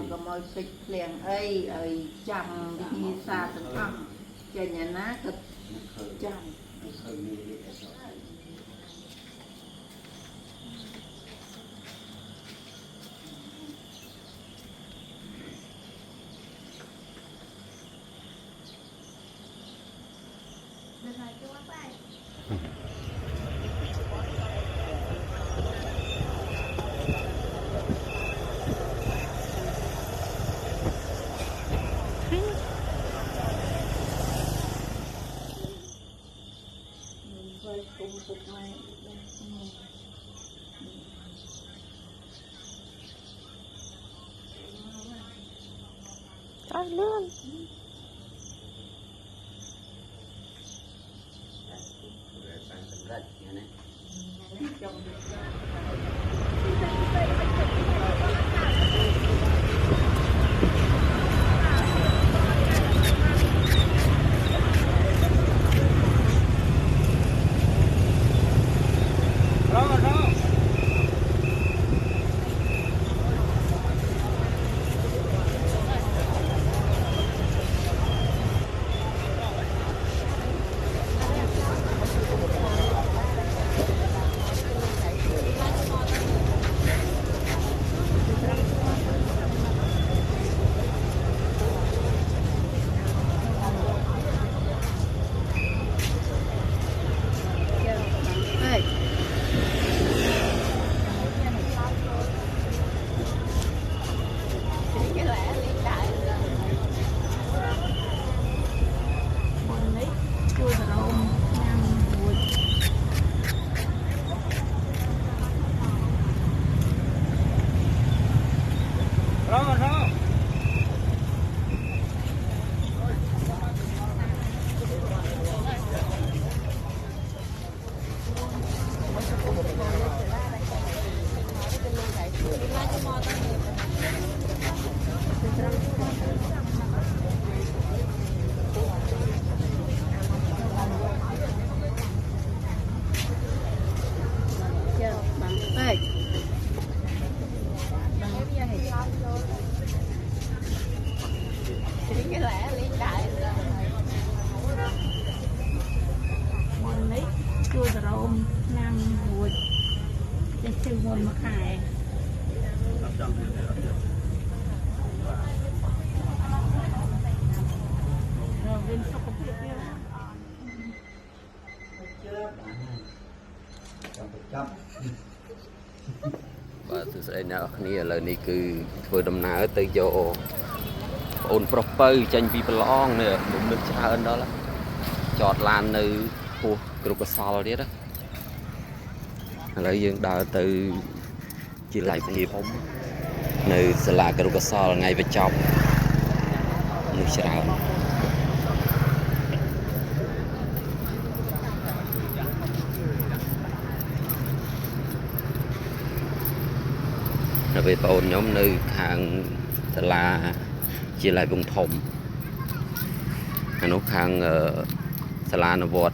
ก็มาติดเพลียงไอ้จำวิธีศาสตร์ต่างๆจะเนี่ยนะก็จำTrời luôn. Và tôi sẽ nói này là này cứ vừa đầm nào tới vô ôn proper tranh vi long nè đúng được cha hơn đó là chọt lan nơi khu cực sò đấy đó lấy dương đào từ chỉ lại kịp nơi sẽ là cực sò ngay về trong nước chả về ôn nhóm nơi hàng là chỉ lại vùng thùng nó hàng là nó vọt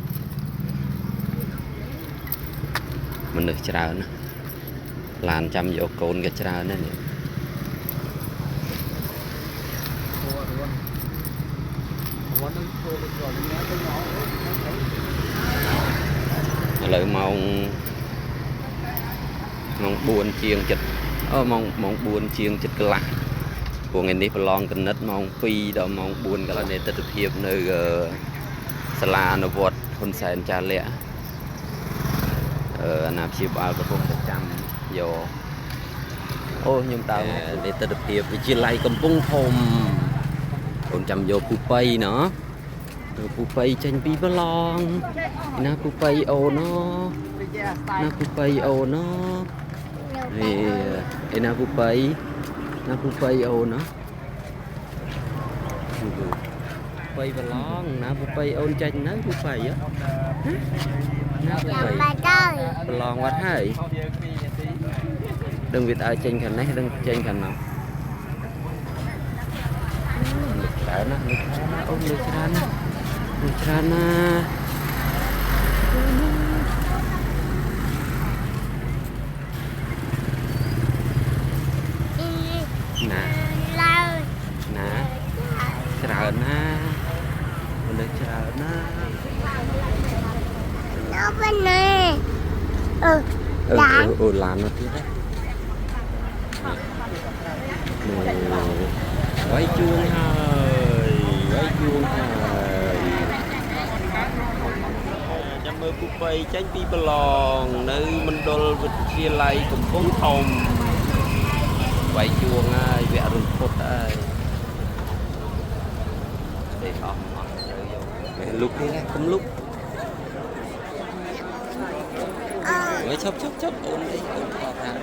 mình được chả nữa làn trăm vô cồn cái chả nữa lợi mong buồn chiên chịch mong buồn chiên chịch cái lạ của ngày nay long cần nứt mong phi đó mong buồn cái là này tự hiệp nơi sala nó vọt hôn sen cha lẽ nạp chip ao có không trăm vô ô nhưng tao để tự hiệp vì chia lại cầm bung thôm còn trăm vô pupay nữa pupay tranh pi bờ long na pupay ô nó thì na pupay ô nó pupay bờ long na pupay ôn tranh nó pupay á na pupay bờ long quá hay đừng việc ai tranh khẩn này đừng tranh khẩn nào ôm được Luciana nè làm nó tiếp đấy quay chuông hơi chăm mơ cúp bay tránh pi bờ lòn nơi mình đôi vật chia lại cùng bốn thòng quay chuông ai vẽ rừng phốt ai để không lúc đi ra không lúc mới chốc ôm đi ôm vào ra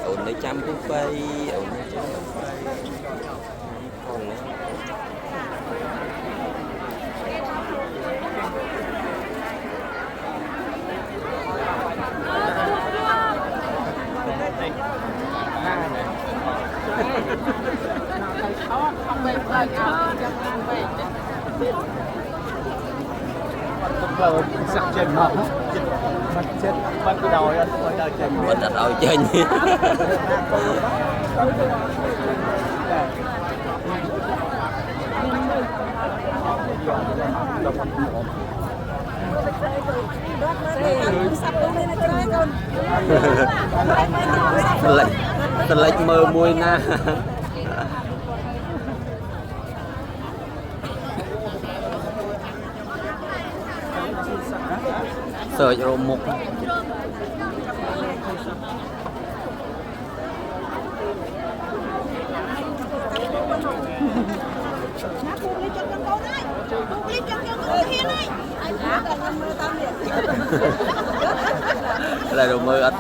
ôm lấy chăm cúp bay ôm lấy chăm cúp bay không sắp chân mà bắt chết bắt cái đầu anh bắt đầu chân lệch mơ môi na sợi rô mục là đồ mơ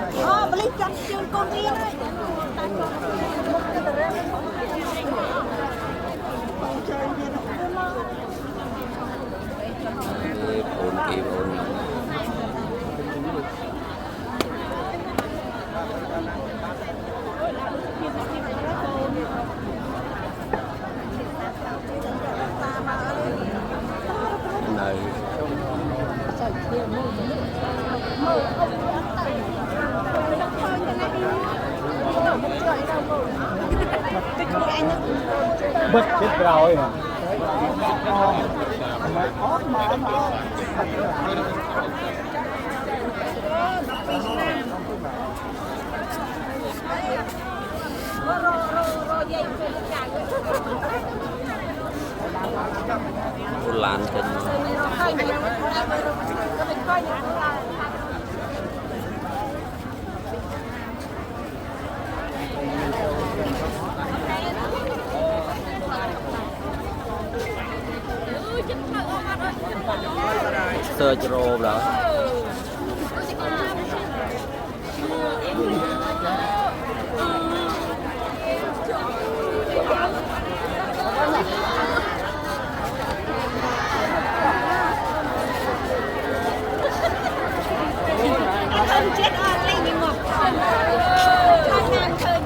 ít ổn kịp ổn này bứt chết rồi lan trên sơ rô đó chết ơi lấy những ngọc không ngang khơi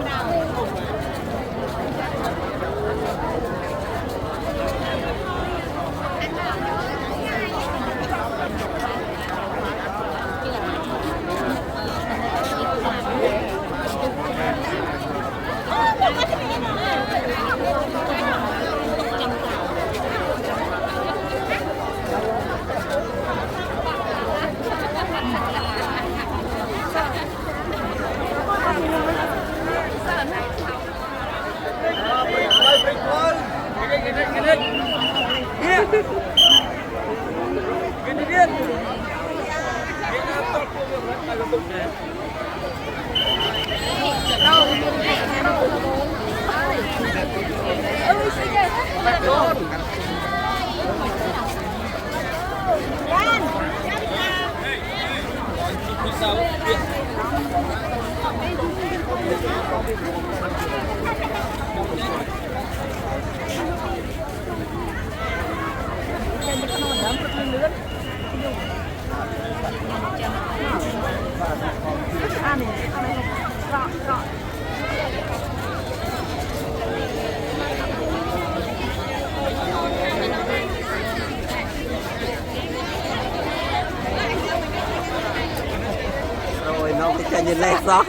nào rồi nó cái chân như lẹt gió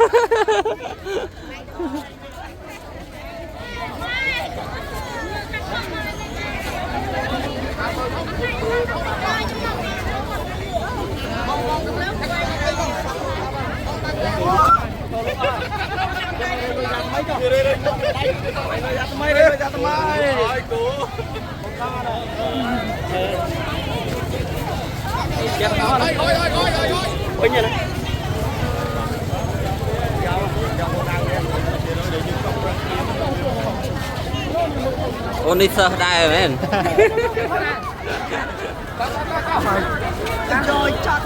Ôn đi sơ đai rồi em. Rồi chọn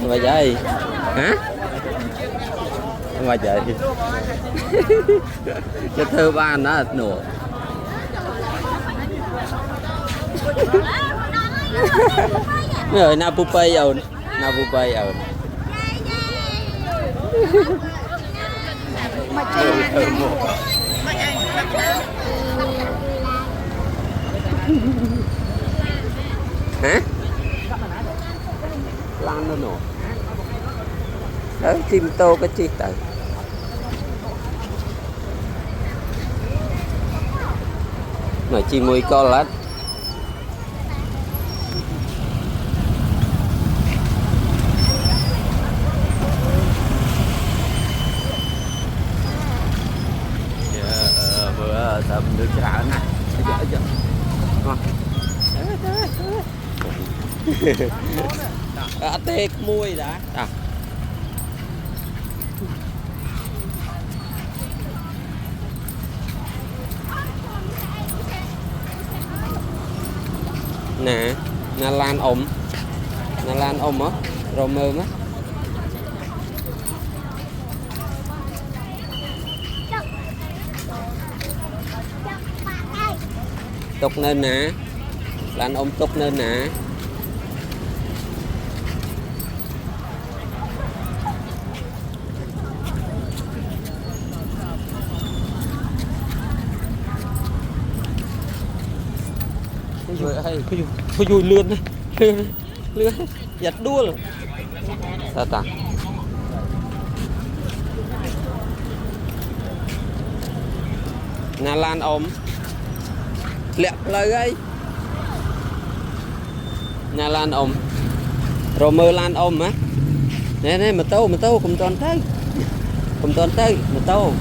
Mà vậy hả? Mà vậy cho thơ ban đó nổ. Rồi na pupai ồn, na pupai ồn. Hả? Lan nó nổ. Đấy, chim tô cái chi tới. Mà chim mùi co lát. Bữa tầm được trả này. Tê mùi đã. Nè, na lan ôm á, rồi mơm á. Tục nên nè, lan ôm tục nên nè. Thôi vui lươn lươn giật đua rồi sao ta na lan ôm lẹt lời ấy na lan ôm rồi mơ lan ôm á nè nè mà tâu cùng toàn tới mà tâu